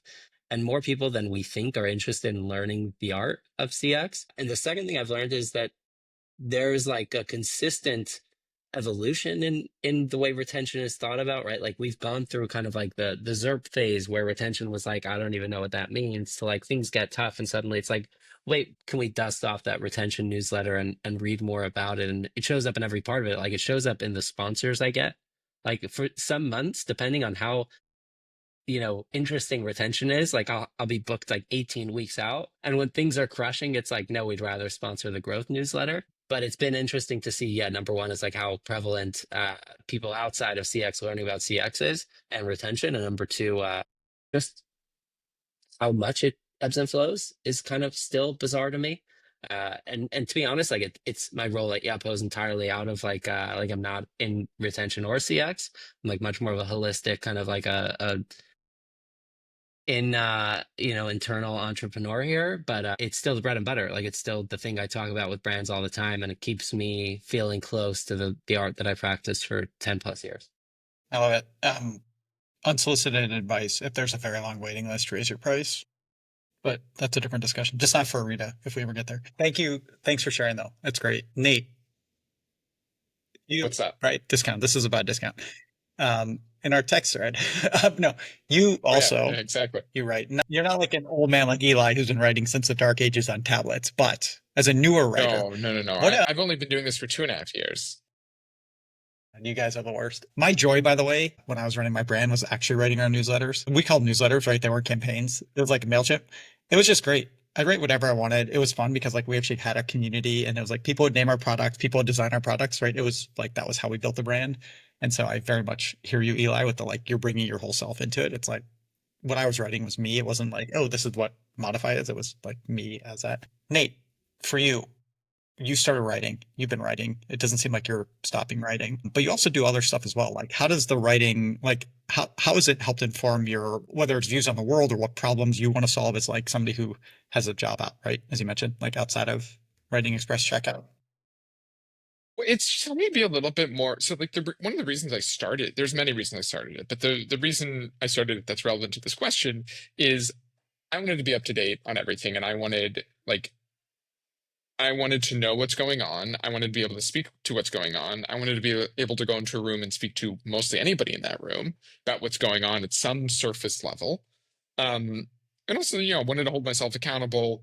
And more people than we think are interested in learning the art of CX. And the second thing I've learned is that there's like a consistent evolution in the way retention is thought about, right? Like we've gone through kind of like the ZERP phase where retention was like, I don't even know what that means, to like things get tough and suddenly it's like, wait, can we dust off that retention newsletter and read more about it? And it shows up in every part of it. Like it shows up in the sponsors I get. Like for some months, depending on how interesting retention is, like I'll be booked like 18 weeks out. And when things are crushing, it's like, no, we'd rather sponsor the growth newsletter. But it's been interesting to see, yeah, number one is like how prevalent people outside of CX learning about CX is and retention. And number two, just how much it ebbs and flows is kind of still bizarre to me. And to be honest, like it's my role at Yotpo is entirely out of like I'm not in retention or CX. I'm like much more of a holistic kind of like a internal entrepreneur here, but it's still the bread and butter. Like it's still the thing I talk about with brands all the time, and it keeps me feeling close to the art that I practiced for 10 plus years. I love it. Unsolicited advice: if there's a very long waiting list, raise your price. But that's a different discussion. Just not for Orita, if we ever get there. Thank you. Thanks for sharing, though. That's great. Nate, What's up? right? Discount. This is about discount. In our text thread. No, you also, yeah, exactly. You're right. You're not like an old man like Eli who's been writing since the dark ages on tablets, but as a newer writer. No. I've only been doing this for 2.5 years. And you guys are the worst. My joy, by the way, when I was running my brand was actually writing our newsletters. We called newsletters, right? They weren't campaigns. It was like a MailChimp. It was just great. I'd write whatever I wanted. It was fun because like we actually had a community and it was like people would name our products, people would design our products, right? It was like that was how we built the brand. And so I very much hear you, Eli, with the like you're bringing your whole self into it. It's like what I was writing was me. It wasn't like, oh, this is what Modify is. It was like me as that. Nate, for you, you started writing, you've been writing. It doesn't seem like you're stopping writing, but you also do other stuff as well. Like how does the writing, like how has it helped inform your, whether it's views on the world or what problems you want to solve as like somebody who has a job out, right? As you mentioned, like outside of writing Express Checkout. Well, it's helped me be a little bit more. So like one of the reasons I started, there's many reasons I started it, but the reason I started it that's relevant to this question is I wanted to be up to date on everything. And I wanted to know what's going on. I wanted to be able to speak to what's going on. I wanted to be able to go into a room and speak to mostly anybody in that room about what's going on at some surface level. And also, wanted to hold myself accountable.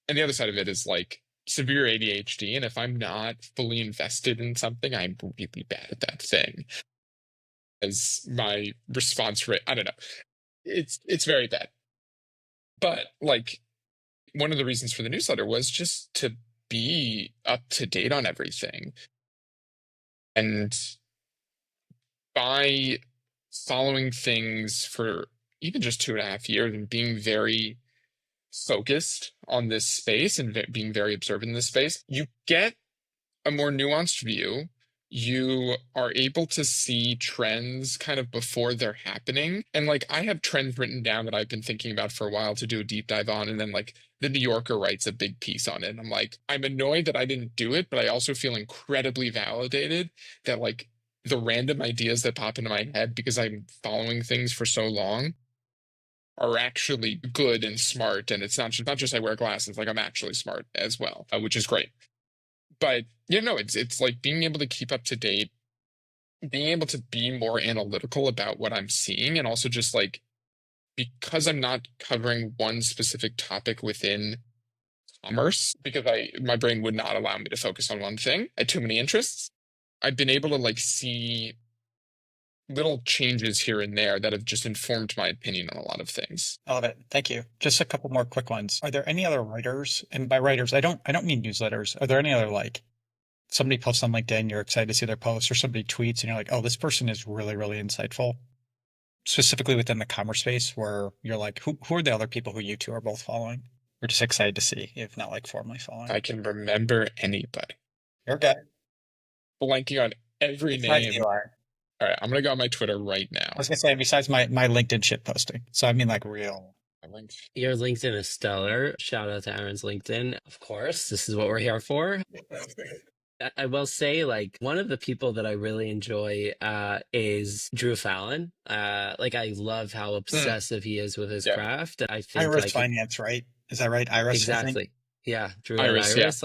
And the other side of it is like severe ADHD. And if I'm not fully invested in something, I'm really bad at that thing. As my response rate, I don't know. It's very bad. But like one of the reasons for the newsletter was just to be up to date on everything. And by following things for even just 2.5 years and being very focused on this space and being very observant in this space, you get a more nuanced view. You are able to see trends kind of before they're happening. And like I have trends written down that I've been thinking about for a while to do a deep dive on. And then like the New Yorker writes a big piece on it. And I'm like, I'm annoyed that I didn't do it, but I also feel incredibly validated that like the random ideas that pop into my head because I'm following things for so long are actually good and smart. And it's not just I wear glasses, like I'm actually smart as well, which is great. But it's like being able to keep up to date, being able to be more analytical about what I'm seeing, and also just like because I'm not covering one specific topic within commerce, because my brain would not allow me to focus on one thing. I had too many interests. I've been able to like see little changes here and there that have just informed my opinion on a lot of things. I love it. Thank you. Just a couple more quick ones. Are there any other writers? And by writers, I don't mean newsletters. Are there any other like somebody posts on LinkedIn, you're excited to see their post, or somebody tweets and you're like, oh, this person is really, really insightful, specifically within the commerce space, where you're like, who are the other people who you two are both following? We're just excited to see, if not like formally following. I can remember anybody. You're good. Blanking on every Besides name. Eli. All right, I'm gonna go on my Twitter right now. I was gonna say, besides my LinkedIn shit posting. So I mean like real. Your LinkedIn is stellar. Shout out to Aaron's LinkedIn. Of course, this is what we're here for. I will say, like, one of the people that I really enjoy is Drew Fallon. Like, I love how obsessive he is with his craft. I think Iris like Finance, right? Is that right? Iris, exactly. Yeah, Drew Iris, and Iris.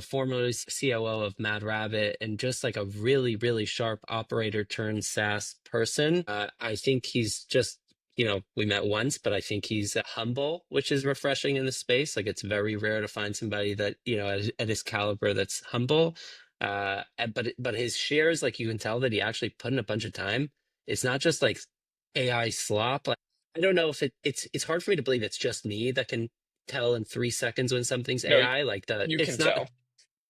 Formerly COO of Mad Rabbit, and just like a really, really sharp operator turned SaaS person. I think he's just, we met once, but I think he's humble, which is refreshing in the space. Like, it's very rare to find somebody that, at his caliber that's humble. But his shares, like, you can tell that he actually put in a bunch of time. It's not just like AI slop. Like, I don't know if it's hard for me to believe it's just me that can tell in 3 seconds when something's AI. Like you it's can not tell.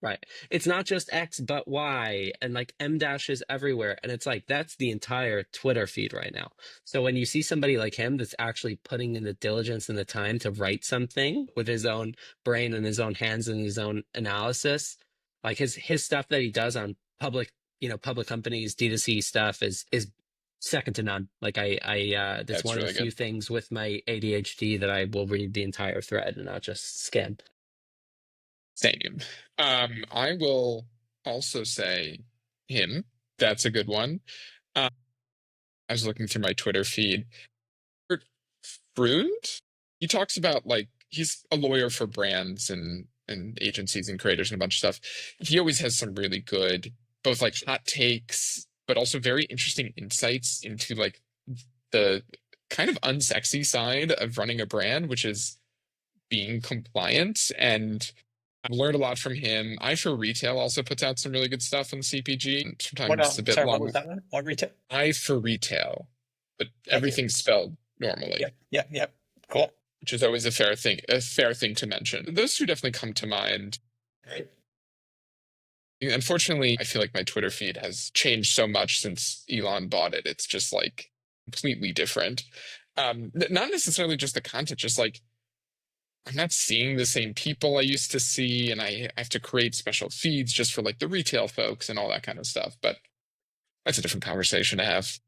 right. It's not just X but Y, and like M dashes everywhere, and it's like that's the entire Twitter feed right now. So when you see somebody like him that's actually putting in the diligence and the time to write something with his own brain and his own hands and his own analysis, like his stuff that he does on public companies, D2C stuff is second to none. Like that's That's one of really the few good. things with my ADHD that I will read the entire thread and not just skim. Same. I will also say him. That's a good one. I was looking through my Twitter feed. Fruit? He talks about like he's a lawyer for brands and agencies and creators and a bunch of stuff. He always has some really good, both like hot takes, but also very interesting insights into like the kind of unsexy side of running a brand, which is being compliant. And I've learned a lot from him. I for Retail also puts out some really good stuff on CPG. Sometimes it's a bit Sorry, long. what was that one? What retail? I for Retail, but everything's spelled normally. Yep. Cool. Which is always a fair thing to mention. Those two definitely come to mind. Great. Unfortunately, I feel like my Twitter feed has changed so much since Elon bought it. It's just like completely different. Not necessarily just the content, just like I'm not seeing the same people I used to see, and I have to create special feeds just for like the retail folks and all that kind of stuff. But that's a different conversation to have.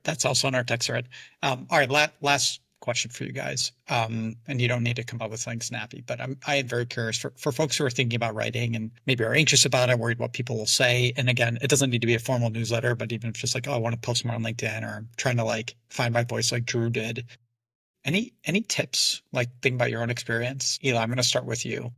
That's also on our text thread. All right, last question for you guys. And you don't need to come up with something snappy, but I am very curious for folks who are thinking about writing and maybe are anxious about it, worried what people will say. And again, it doesn't need to be a formal newsletter, but even if it's just like, oh, I want to post more on LinkedIn, or I'm trying to like find my voice like Drew did. Any tips, like think about your own experience? Eli, I'm going to start with you.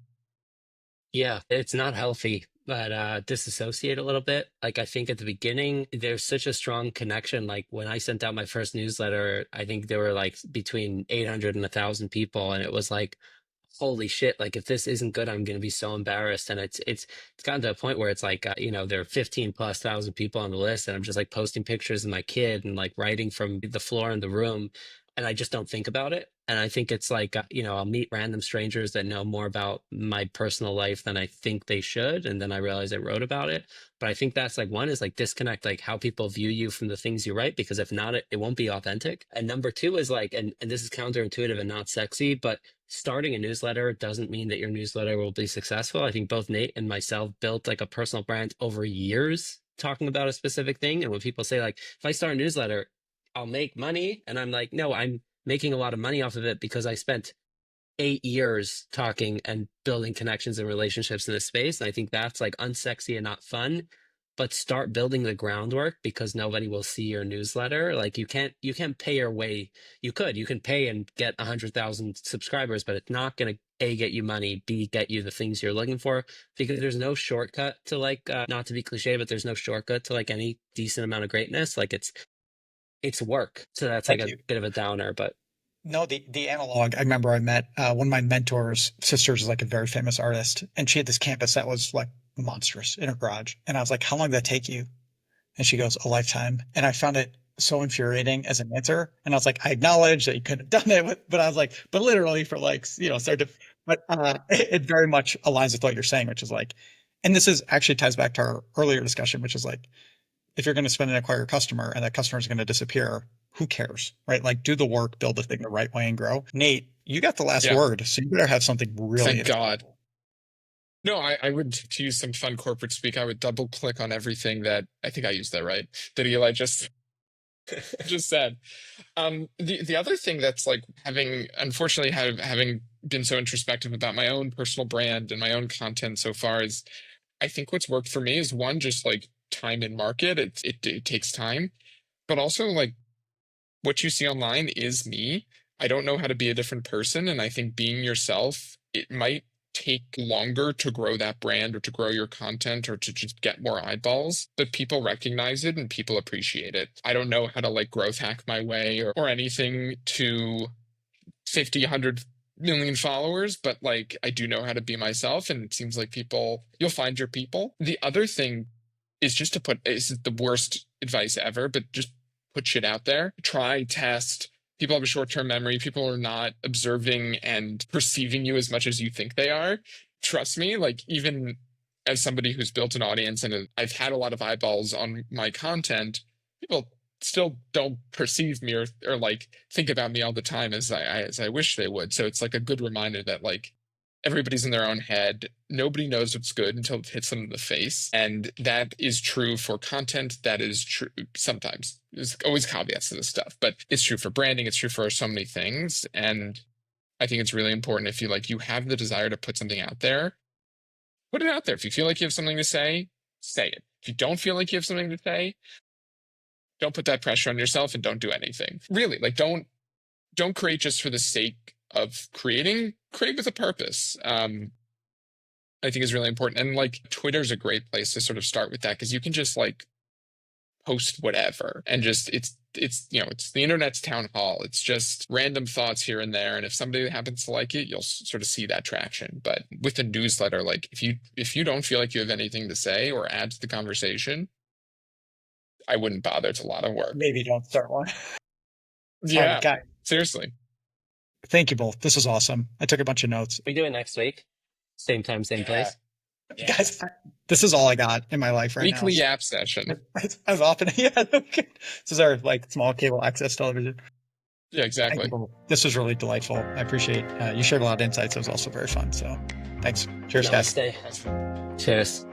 Yeah, it's not healthy, but disassociate a little bit. Like, I think at the beginning, there's such a strong connection. Like, when I sent out my first newsletter, I think there were like between 800 and 1,000 people, and it was like, holy shit, like if this isn't good, I'm going to be so embarrassed. And it's gotten to a point where it's like, there are 15,000+ people on the list, and I'm just like posting pictures of my kid and like writing from the floor in the room, and I just don't think about it. And I think it's like, I'll meet random strangers that know more about my personal life than I think they should. And then I realize I wrote about it. But I think that's like, one is like disconnect, like how people view you from the things you write, because if not, it won't be authentic. And number two is like, and this is counterintuitive and not sexy, but starting a newsletter doesn't mean that your newsletter will be successful. I think both Nate and myself built like a personal brand over years talking about a specific thing. And when people say like, if I start a newsletter, I'll make money. And I'm like, no, I'm making a lot of money off of it because I spent 8 years talking and building connections and relationships in this space. And I think that's like unsexy and not fun. but start building the groundwork, because nobody will see your newsletter. Like you can't pay your way. You can pay and get 100,000 subscribers, but it's not going to A, get you money, B, get you the things you're looking for, because there's no shortcut to like, not to be cliche, but there's no shortcut to like any decent amount of greatness. Like it's work. So that's like Thank a you. bit of a downer, but No, the analog. I remember I met one of my mentors' sisters is like a very famous artist, and she had this campus that was like monstrous in her garage. And I was like, "How long did that take you?" And she goes, "A lifetime." And I found it so infuriating as an answer. And I was like, I acknowledge that you could have done it, but I was like, but literally for like, start to, but it very much aligns with what you're saying, which is like, and this is actually ties back to our earlier discussion, which is like, if you're going to spend and acquire a customer and that customer is going to disappear, who cares, right? Like do the work, build the thing the right way and grow. Nate, you got the last Yeah. word, so you better have something really Thank God. No, I would, to use some fun corporate speak, I would double click on everything that, I think I used that right, that Eli just said. The other thing that's like unfortunately having been so introspective about my own personal brand and my own content so far is, I think what's worked for me is one, just like time in market. It takes time, but also like what you see online is me. I don't know how to be a different person. And I think being yourself, it might take longer to grow that brand or to grow your content or to just get more eyeballs, but people recognize it and people appreciate it. I don't know how to like growth hack my way or anything to 50, 100 million followers, but like I do know how to be myself, and it seems like you'll find your people. The other thing is just this is the worst advice ever, but just put shit out there. Try, test. People have a short-term memory. People are not observing and perceiving you as much as you think they are. Trust me, like even as somebody who's built an audience and I've had a lot of eyeballs on my content, people still don't perceive me or like think about me all the time as I wish they would. So it's like a good reminder that like everybody's in their own head. Nobody knows what's good until it hits them in the face. And that is true for content. That is true sometimes. There's always caveats to this stuff, but it's true for branding. It's true for so many things. And I think it's really important if you have the desire to put something out there, put it out there. If you feel like you have something to say it. If you don't feel like you have something to say, don't put that pressure on yourself and don't do anything. Really, like don't create just for the sake of creating. Create with a purpose. I think is really important. And like Twitter's a great place to sort of start with that, because you can just like post whatever and just it's the internet's town hall. It's just random thoughts here and there, and if somebody happens to like it, you'll sort of see that traction. But with a newsletter, like if you don't feel like you have anything to say or add to the conversation, I wouldn't bother. It's a lot of work. Maybe don't start one. Yeah, right, guys. Seriously. Thank you both. This was awesome. I took a bunch of notes. we do it next week. Same time, same place. Yeah. Guys, this is all I got in my life right now. Weekly app session. As often, yeah. This is our like small cable access television. Yeah, exactly. This was really delightful. I appreciate you shared a lot of insights. It was also very fun. So thanks. Cheers, guys. Namaste. Cheers.